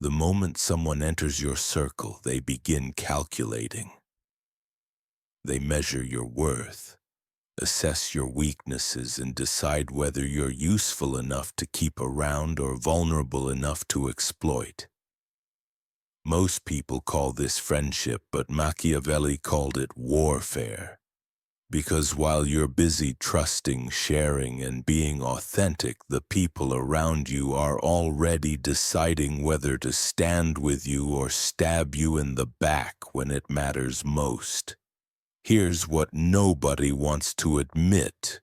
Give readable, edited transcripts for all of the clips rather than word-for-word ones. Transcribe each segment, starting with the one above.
The moment someone enters your circle, they begin calculating. They measure your worth, assess your weaknesses, and decide whether you're useful enough to keep around or vulnerable enough to exploit. Most people call this friendship, but Machiavelli called it warfare. Because while you're busy trusting, sharing, and being authentic, the people around you are already deciding whether to stand with you or stab you in the back when it matters most. Here's what nobody wants to admit.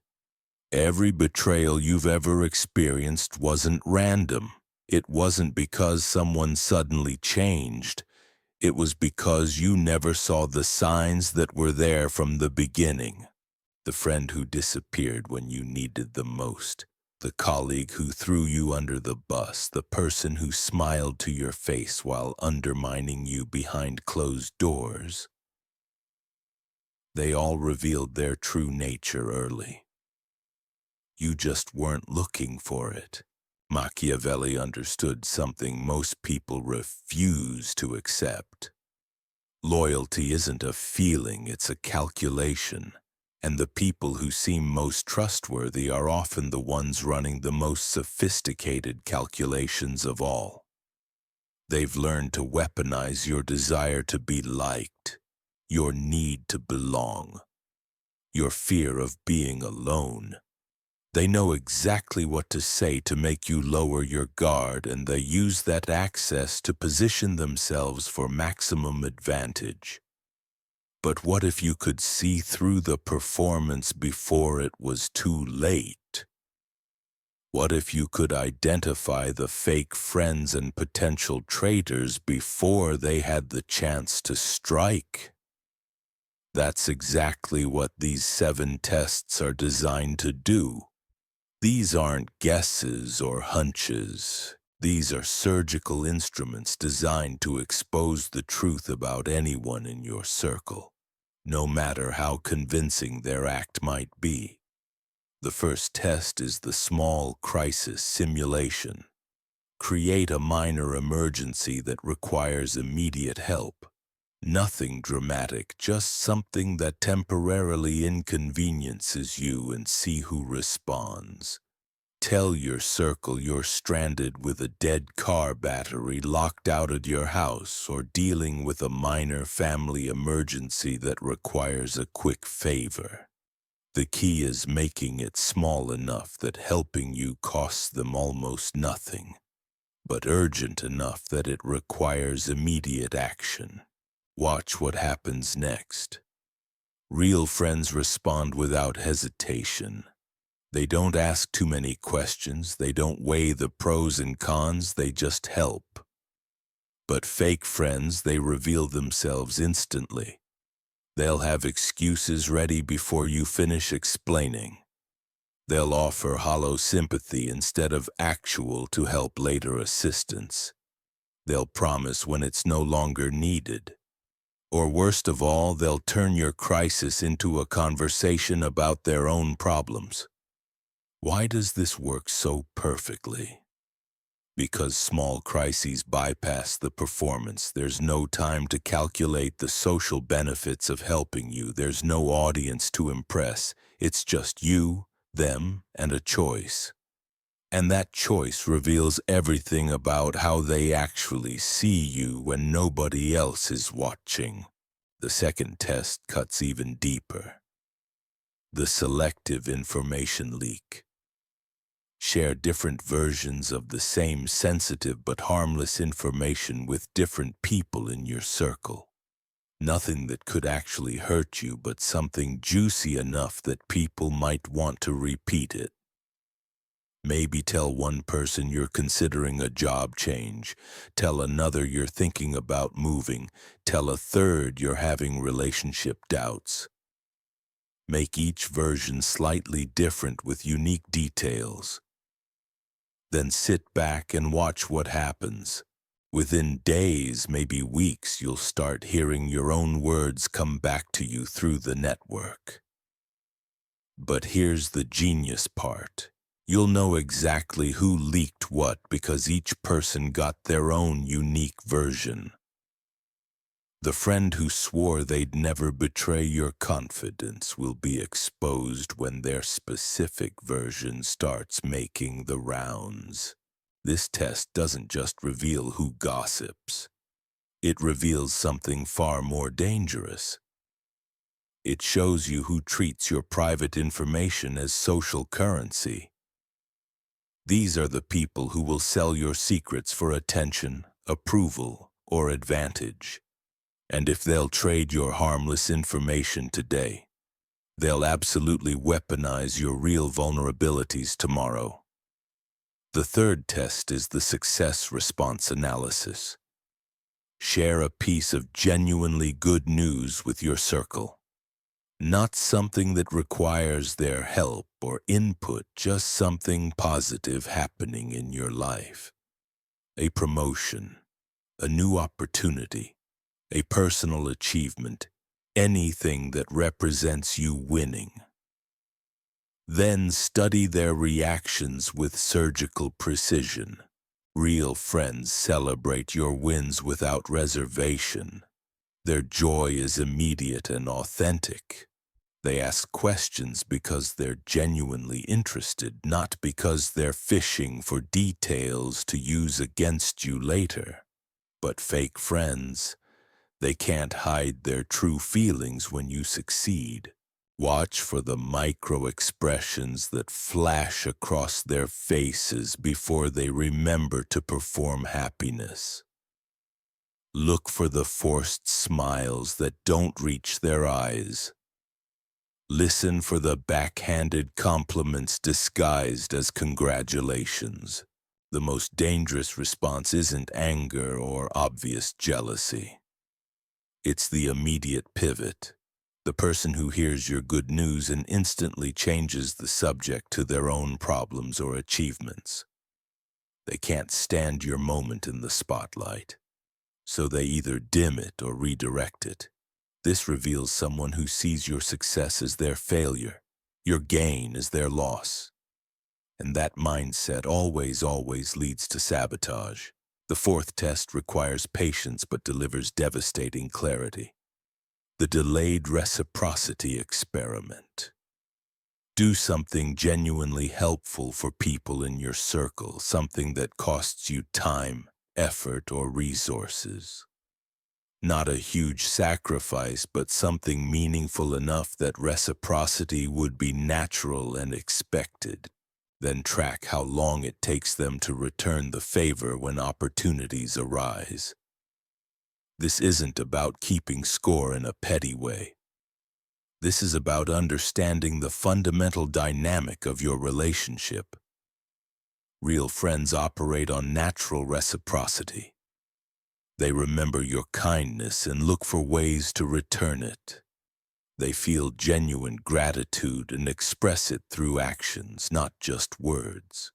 Every betrayal you've ever experienced wasn't random. It wasn't because someone suddenly changed. It was because you never saw the signs that were there from the beginning. The friend who disappeared when you needed them most. The colleague who threw you under the bus. The person who smiled to your face while undermining you behind closed doors. They all revealed their true nature early. You just weren't looking for it. Machiavelli understood something most people refuse to accept. Loyalty isn't a feeling, it's a calculation. And the people who seem most trustworthy are often the ones running the most sophisticated calculations of all. They've learned to weaponize your desire to be liked, your need to belong, your fear of being alone. They know exactly what to say to make you lower your guard, and they use that access to position themselves for maximum advantage. But what if you could see through the performance before it was too late? What if you could identify the fake friends and potential traitors before they had the chance to strike? That's exactly what these 7 tests are designed to do. These aren't guesses or hunches. These are surgical instruments designed to expose the truth about anyone in your circle, no matter how convincing their act might be. The first test is the small crisis simulation. Create a minor emergency that requires immediate help. Nothing dramatic, just something that temporarily inconveniences you, and see who responds. Tell your circle you're stranded with a dead car battery, locked out at your house, or dealing with a minor family emergency that requires a quick favor. The key is making it small enough that helping you costs them almost nothing, but urgent enough that it requires immediate action. Watch what happens next. Real friends respond without hesitation. They don't ask too many questions, they don't weigh the pros and cons, they just help. But fake friends, they reveal themselves instantly. They'll have excuses ready before you finish explaining. They'll offer hollow sympathy instead of actual to help later assistance. They'll promise when it's no longer needed. Or worst of all, they'll turn your crisis into a conversation about their own problems. Why does this work so perfectly? Because small crises bypass the performance. There's no time to calculate the social benefits of helping you. There's no audience to impress. It's just you, them, and a choice. And that choice reveals everything about how they actually see you when nobody else is watching. The second test cuts even deeper. The selective information leak. Share different versions of the same sensitive but harmless information with different people in your circle. Nothing that could actually hurt you, but something juicy enough that people might want to repeat it. Maybe tell one person you're considering a job change, tell another you're thinking about moving, tell a third you're having relationship doubts. Make each version slightly different with unique details. Then sit back and watch what happens. Within days, maybe weeks, you'll start hearing your own words come back to you through the network. But here's the genius part. You'll know exactly who leaked what because each person got their own unique version. The friend who swore they'd never betray your confidence will be exposed when their specific version starts making the rounds. This test doesn't just reveal who gossips. It reveals something far more dangerous. It shows you who treats your private information as social currency. These are the people who will sell your secrets for attention, approval, or advantage. And if they'll trade your harmless information today, they'll absolutely weaponize your real vulnerabilities tomorrow. The third test is the success-response analysis. Share a piece of genuinely good news with your circle. Not something that requires their help or input, just something positive happening in your life. A promotion, a new opportunity, a personal achievement, anything that represents you winning. Then study their reactions with surgical precision. Real friends celebrate your wins without reservation. Their joy is immediate and authentic. They ask questions because they're genuinely interested, not because they're fishing for details to use against you later. But fake friends, they can't hide their true feelings when you succeed. Watch for the micro-expressions that flash across their faces before they remember to perform happiness. Look for the forced smiles that don't reach their eyes. Listen for the backhanded compliments disguised as congratulations. The most dangerous response isn't anger or obvious jealousy. It's the immediate pivot. The person who hears your good news and instantly changes the subject to their own problems or achievements. They can't stand your moment in the spotlight, so they either dim it or redirect it. This reveals someone who sees your success as their failure, your gain as their loss. And that mindset always leads to sabotage. The fourth test requires patience but delivers devastating clarity. The delayed reciprocity experiment. Do something genuinely helpful for people in your circle, something that costs you time, effort, or resources. Not a huge sacrifice, but something meaningful enough that reciprocity would be natural and expected. Then track how long it takes them to return the favor when opportunities arise. This isn't about keeping score in a petty way. This is about understanding the fundamental dynamic of your relationship. Real friends operate on natural reciprocity. They remember your kindness and look for ways to return it. They feel genuine gratitude and express it through actions, not just words.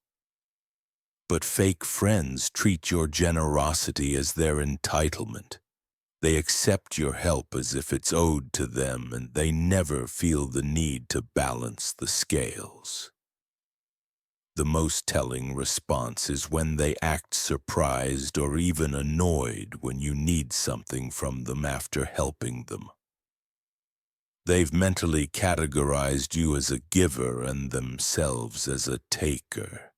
But fake friends treat your generosity as their entitlement. They accept your help as if it's owed to them, and they never feel the need to balance the scales. The most telling response is when they act surprised or even annoyed when you need something from them after helping them. They've mentally categorized you as a giver and themselves as a taker,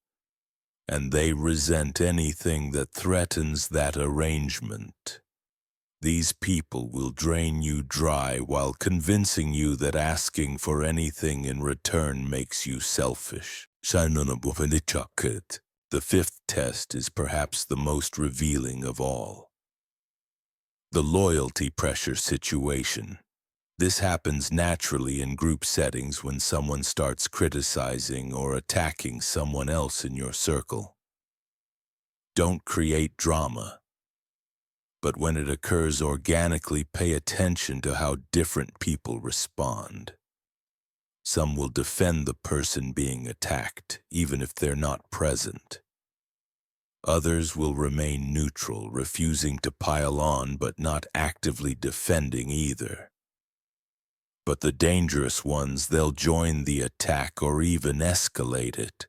and they resent anything that threatens that arrangement. These people will drain you dry while convincing you that asking for anything in return makes you selfish. The fifth test is perhaps the most revealing of all. The loyalty pressure situation. This happens naturally in group settings when someone starts criticizing or attacking someone else in your circle. Don't create drama. But when it occurs organically, pay attention to how different people respond. Some will defend the person being attacked, even if they're not present. Others will remain neutral, refusing to pile on but not actively defending either. But the dangerous ones, they'll join the attack or even escalate it.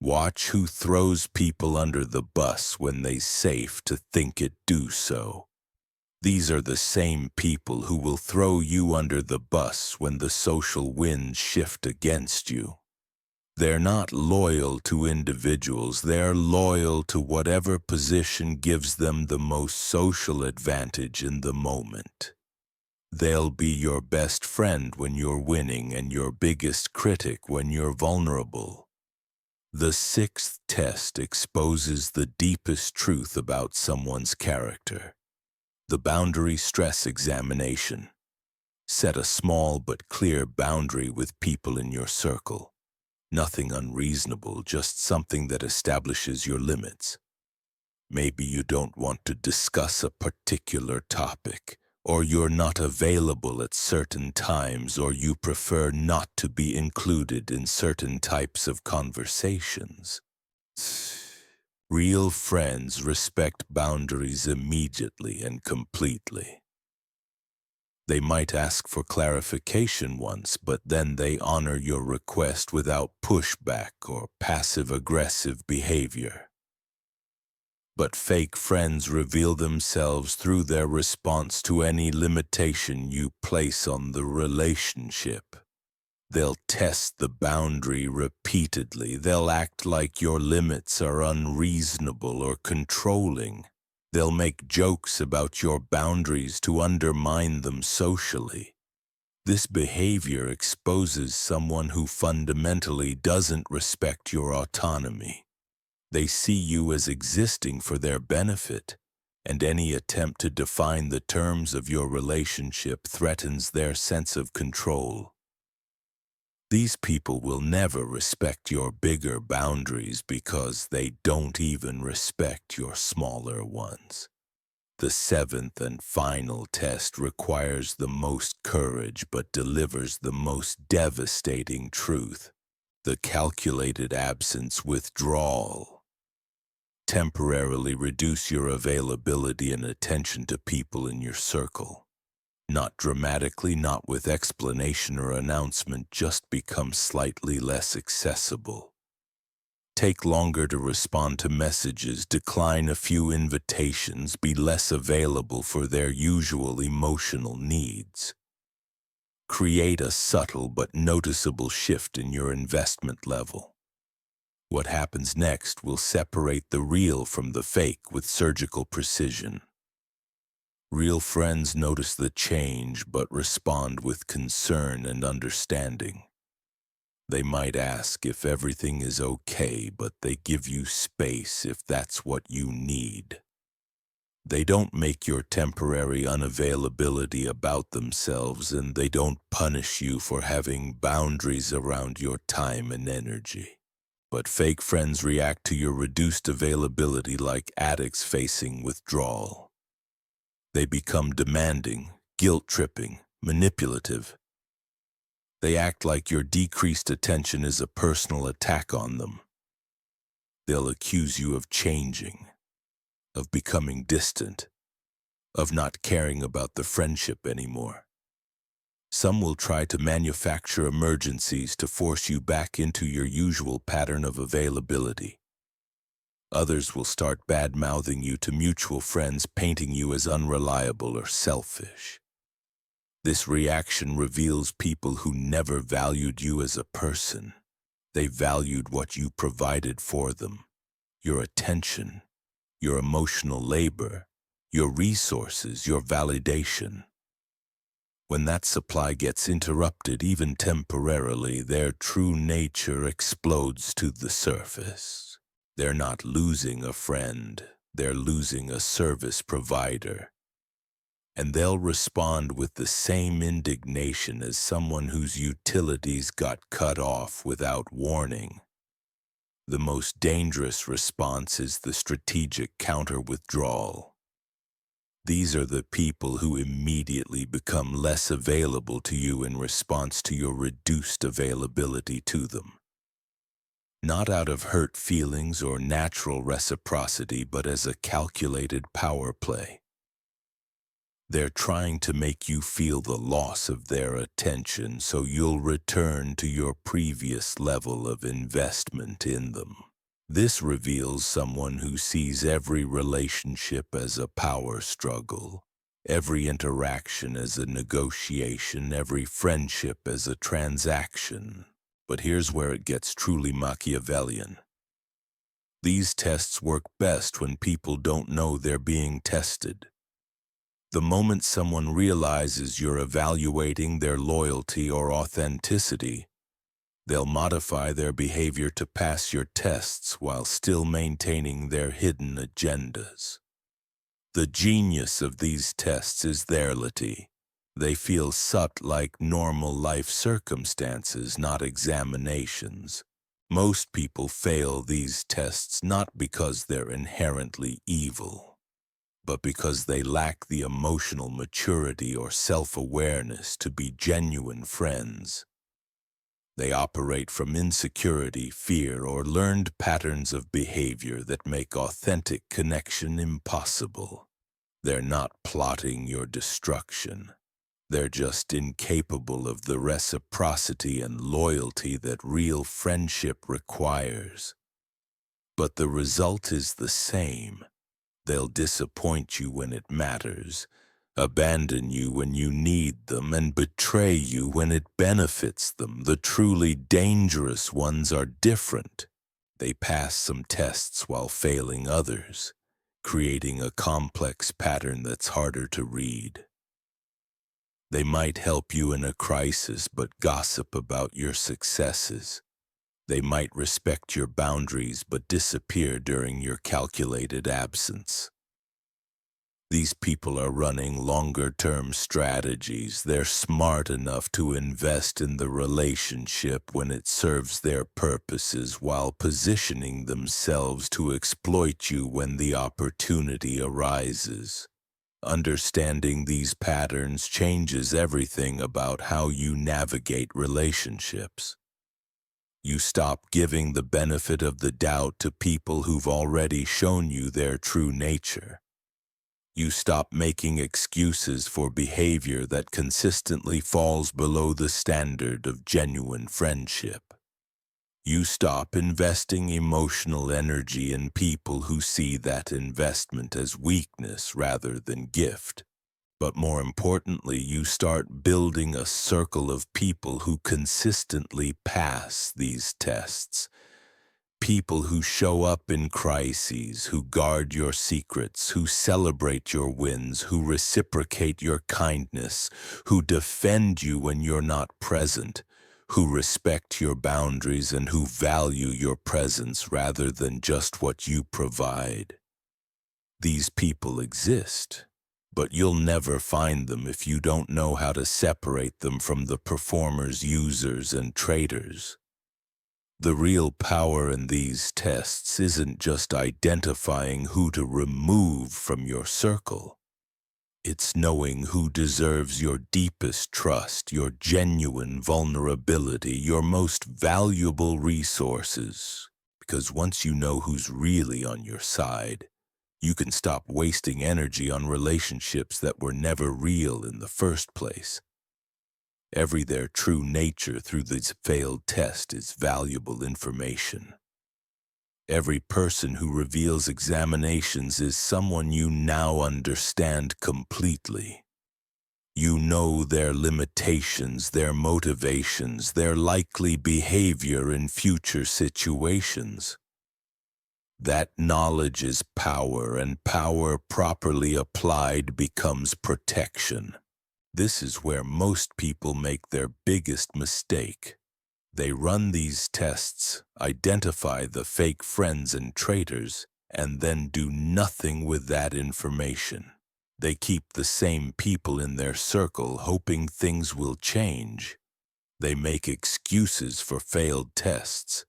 Watch who throws people under the bus when they're safe to think it do so. These are the same people who will throw you under the bus when the social winds shift against you. They're not loyal to individuals, they're loyal to whatever position gives them the most social advantage in the moment. They'll be your best friend when you're winning and your biggest critic when you're vulnerable. The sixth test exposes the deepest truth about someone's character. The boundary stress examination. Set a small but clear boundary with people in your circle. Nothing unreasonable, just something that establishes your limits. Maybe you don't want to discuss a particular topic, or you're not available at certain times, or you prefer not to be included in certain types of conversations. Real friends respect boundaries immediately and completely. They might ask for clarification once, but then they honor your request without pushback or passive-aggressive behavior. But fake friends reveal themselves through their response to any limitation you place on the relationship. They'll test the boundary repeatedly. They'll act like your limits are unreasonable or controlling. They'll make jokes about your boundaries to undermine them socially. This behavior exposes someone who fundamentally doesn't respect your autonomy. They see you as existing for their benefit, and any attempt to define the terms of your relationship threatens their sense of control. These people will never respect your bigger boundaries because they don't even respect your smaller ones. The seventh and final test requires the most courage but delivers the most devastating truth: the calculated absence withdrawal. Temporarily reduce your availability and attention to people in your circle. Not dramatically, not with explanation or announcement, just become slightly less accessible. Take longer to respond to messages, decline a few invitations, be less available for their usual emotional needs. Create a subtle but noticeable shift in your investment level. What happens next will separate the real from the fake with surgical precision. Real friends notice the change but respond with concern and understanding. They might ask if everything is okay, but they give you space if that's what you need. They don't make your temporary unavailability about themselves, and they don't punish you for having boundaries around your time and energy. But fake friends react to your reduced availability like addicts facing withdrawal. They become demanding, guilt-tripping, manipulative. They act like your decreased attention is a personal attack on them. They'll accuse you of changing, of becoming distant, of not caring about the friendship anymore. Some will try to manufacture emergencies to force you back into your usual pattern of availability. Others will start bad-mouthing you to mutual friends, painting you as unreliable or selfish. This reaction reveals people who never valued you as a person. They valued what you provided for them: your attention, your emotional labor, your resources, your validation. When that supply gets interrupted, even temporarily, their true nature explodes to the surface. They're not losing a friend, they're losing a service provider. And they'll respond with the same indignation as someone whose utilities got cut off without warning. The most dangerous response is the strategic counter-withdrawal. These are the people who immediately become less available to you in response to your reduced availability to them. Not out of hurt feelings or natural reciprocity, but as a calculated power play. They're trying to make you feel the loss of their attention so you'll return to your previous level of investment in them. This reveals someone who sees every relationship as a power struggle, every interaction as a negotiation, every friendship as a transaction. But here's where it gets truly Machiavellian. These tests work best when people don't know they're being tested. The moment someone realizes you're evaluating their loyalty or authenticity, they'll modify their behavior to pass your tests while still maintaining their hidden agendas. The genius of these tests is their reality. They feel subtle like normal life circumstances, not examinations. Most people fail these tests not because they're inherently evil, but because they lack the emotional maturity or self-awareness to be genuine friends. They operate from insecurity, fear, or learned patterns of behavior that make authentic connection impossible. They're not plotting your destruction. They're just incapable of the reciprocity and loyalty that real friendship requires. But the result is the same. They'll disappoint you when it matters, abandon you when you need them, and betray you when it benefits them. The truly dangerous ones are different. They pass some tests while failing others, creating a complex pattern that's harder to read. They might help you in a crisis but gossip about your successes. They might respect your boundaries but disappear during your calculated absence. These people are running longer-term strategies. They're smart enough to invest in the relationship when it serves their purposes while positioning themselves to exploit you when the opportunity arises. Understanding these patterns changes everything about how you navigate relationships. You stop giving the benefit of the doubt to people who've already shown you their true nature. You stop making excuses for behavior that consistently falls below the standard of genuine friendship. You stop investing emotional energy in people who see that investment as weakness rather than gift. But more importantly, you start building a circle of people who consistently pass these tests. People who show up in crises, who guard your secrets, who celebrate your wins, who reciprocate your kindness, who defend you when you're not present, who respect your boundaries and who value your presence rather than just what you provide. These people exist, but you'll never find them if you don't know how to separate them from the performers, users, and traitors. The real power in these tests isn't just identifying who to remove from your circle. It's knowing who deserves your deepest trust, your genuine vulnerability, your most valuable resources. Because once you know who's really on your side, you can stop wasting energy on relationships that were never real in the first place. Their true nature through this failed test is valuable information. Every person who reveals examinations is someone you now understand completely. You know their limitations, their motivations, their likely behavior in future situations. That knowledge is power, and power properly applied becomes protection. This is where most people make their biggest mistake. They run these tests, identify the fake friends and traitors, and then do nothing with that information. They keep the same people in their circle hoping things will change. They make excuses for failed tests,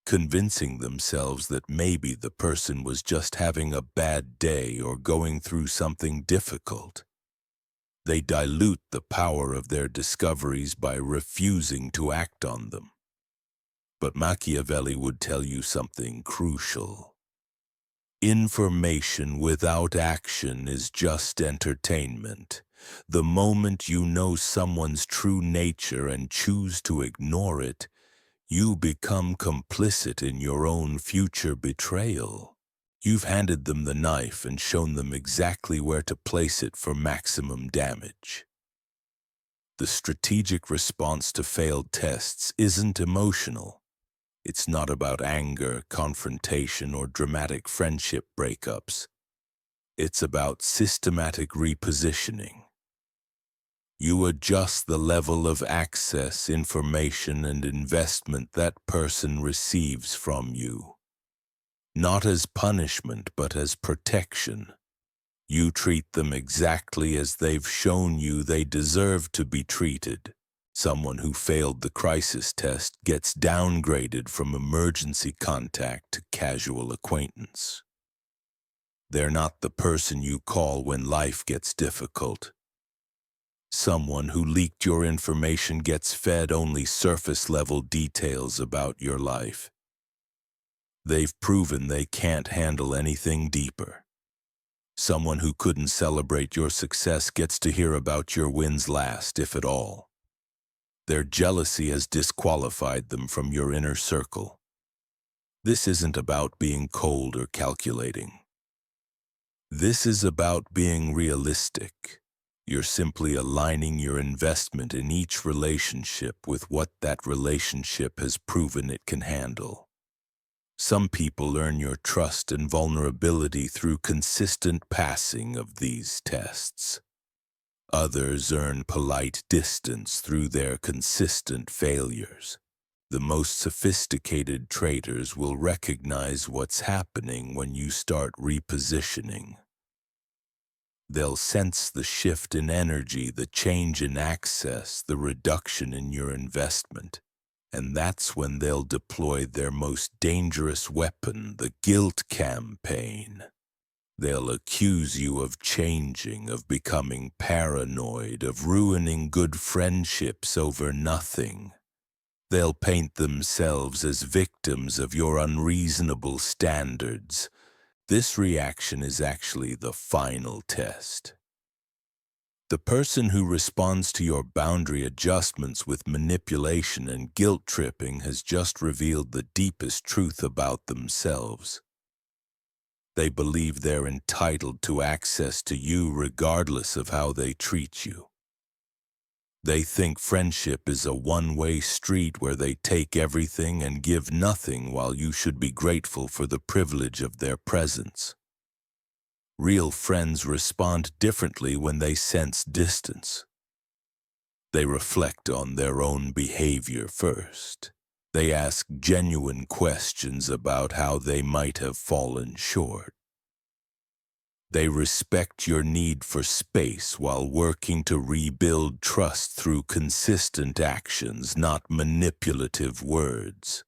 convincing themselves that maybe the person was just having a bad day or going through something difficult. They dilute the power of their discoveries by refusing to act on them. But Machiavelli would tell you something crucial. Information without action is just entertainment. The moment you know someone's true nature and choose to ignore it, you become complicit in your own future betrayal. You've handed them the knife and shown them exactly where to place it for maximum damage. The strategic response to failed tests isn't emotional. It's not about anger, confrontation, or dramatic friendship breakups. It's about systematic repositioning. You adjust the level of access, information, and investment that person receives from you. Not as punishment, but as protection. You treat them exactly as they've shown you they deserve to be treated. Someone who failed the crisis test gets downgraded from emergency contact to casual acquaintance. They're not the person you call when life gets difficult. Someone who leaked your information gets fed only surface-level details about your life. They've proven they can't handle anything deeper. Someone who couldn't celebrate your success gets to hear about your wins last, if at all. Their jealousy has disqualified them from your inner circle. This isn't about being cold or calculating. This is about being realistic. You're simply aligning your investment in each relationship with what that relationship has proven it can handle. Some people earn your trust and vulnerability through consistent passing of these tests. Others earn polite distance through their consistent failures. The most sophisticated traders will recognize what's happening when you start repositioning. They'll sense the shift in energy, the change in access, the reduction in your investment. And that's when they'll deploy their most dangerous weapon, the guilt campaign. They'll accuse you of changing, of becoming paranoid, of ruining good friendships over nothing. They'll paint themselves as victims of your unreasonable standards. This reaction is actually the final test. The person who responds to your boundary adjustments with manipulation and guilt-tripping has just revealed the deepest truth about themselves. They believe they're entitled to access to you regardless of how they treat you. They think friendship is a one-way street where they take everything and give nothing while you should be grateful for the privilege of their presence. Real friends respond differently when they sense distance. They reflect on their own behavior first. They ask genuine questions about how they might have fallen short. They respect your need for space while working to rebuild trust through consistent actions, not manipulative words.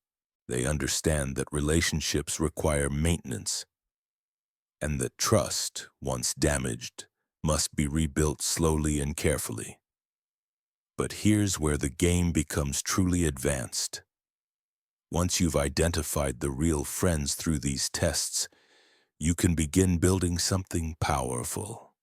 They understand that relationships require maintenance, and that trust, once damaged, must be rebuilt slowly and carefully. But here's where the game becomes truly advanced. Once you've identified the real friends through these tests, you can begin building something powerful.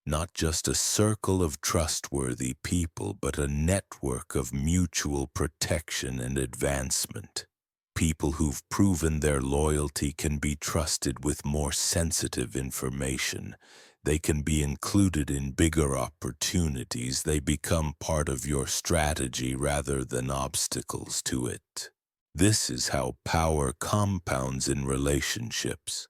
Not just a circle of trustworthy people, but a network of mutual protection and advancement. People who've proven their loyalty can be trusted with more sensitive information. They can be included in bigger opportunities. They become part of your strategy rather than obstacles to it. This is how power compounds in relationships.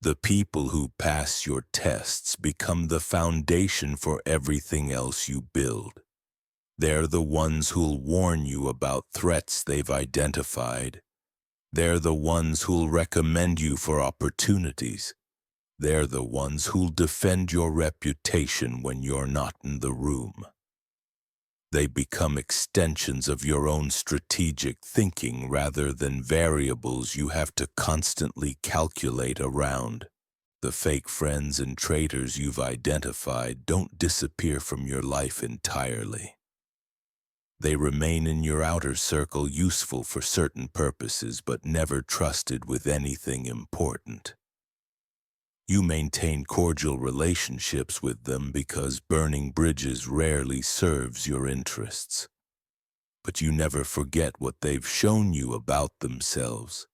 The people who pass your tests become the foundation for everything else you build. They're the ones who'll warn you about threats they've identified. They're the ones who'll recommend you for opportunities. They're the ones who'll defend your reputation when you're not in the room. They become extensions of your own strategic thinking rather than variables you have to constantly calculate around. The fake friends and traitors you've identified don't disappear from your life entirely. They remain in your outer circle, useful for certain purposes, but never trusted with anything important. You maintain cordial relationships with them because burning bridges rarely serves your interests. But you never forget what they've shown you about themselves.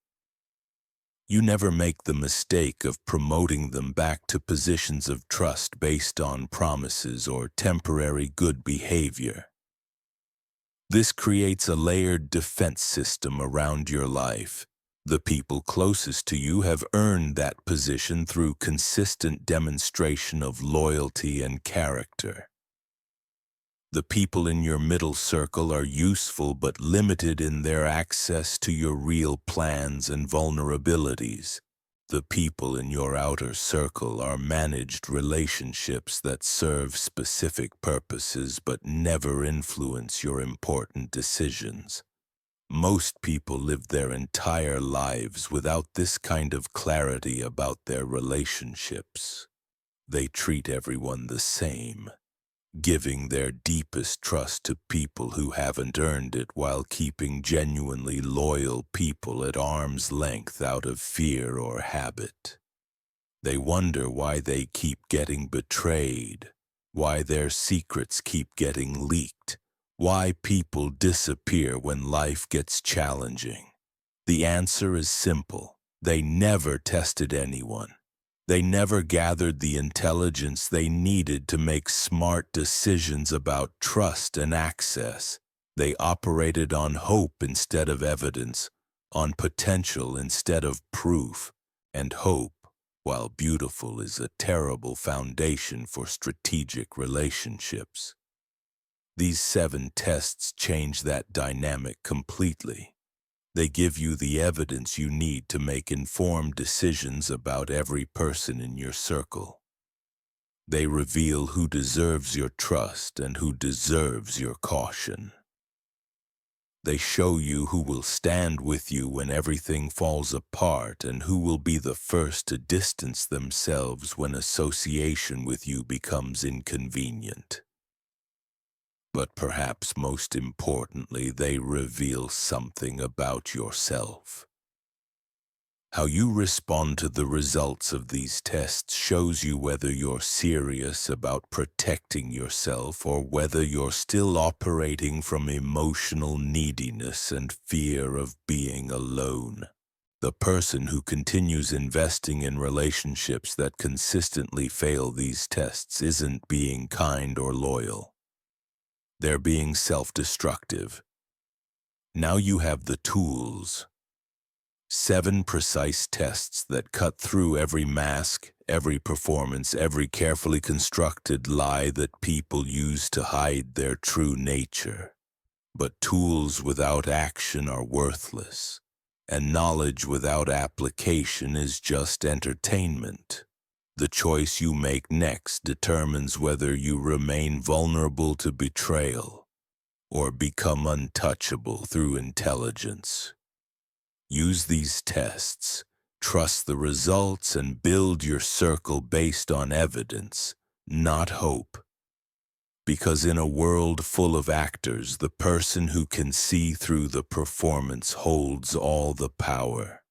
You never make the mistake of promoting them back to positions of trust based on promises or temporary good behavior. This creates a layered defense system around your life. The people closest to you have earned that position through consistent demonstration of loyalty and character. The people in your middle circle are useful but limited in their access to your real plans and vulnerabilities. The people in your outer circle are managed relationships that serve specific purposes but never influence your important decisions. Most people live their entire lives without this kind of clarity about their relationships. They treat everyone the same, giving their deepest trust to people who haven't earned it while keeping genuinely loyal people at arm's length out of fear or habit. They wonder why they keep getting betrayed, why their secrets keep getting leaked, why people disappear when life gets challenging. The answer is simple. They never tested anyone. They never gathered the intelligence they needed to make smart decisions about trust and access. They operated on hope instead of evidence, on potential instead of proof. And hope, while beautiful, is a terrible foundation for strategic relationships. These 7 tests change that dynamic completely. They give you the evidence you need to make informed decisions about every person in your circle. They reveal who deserves your trust and who deserves your caution. They show you who will stand with you when everything falls apart and who will be the first to distance themselves when association with you becomes inconvenient. But perhaps most importantly, they reveal something about yourself. How you respond to the results of these tests shows you whether you're serious about protecting yourself or whether you're still operating from emotional neediness and fear of being alone. The person who continues investing in relationships that consistently fail these tests isn't being kind or loyal. They're being self-destructive. Now you have the tools. 7 precise tests that cut through every mask, every performance, every carefully constructed lie that people use to hide their true nature. But tools without action are worthless, and knowledge without application is just entertainment. The choice you make next determines whether you remain vulnerable to betrayal or become untouchable through intelligence. Use these tests, trust the results, and build your circle based on evidence, not hope. Because in a world full of actors, the person who can see through the performance holds all the power.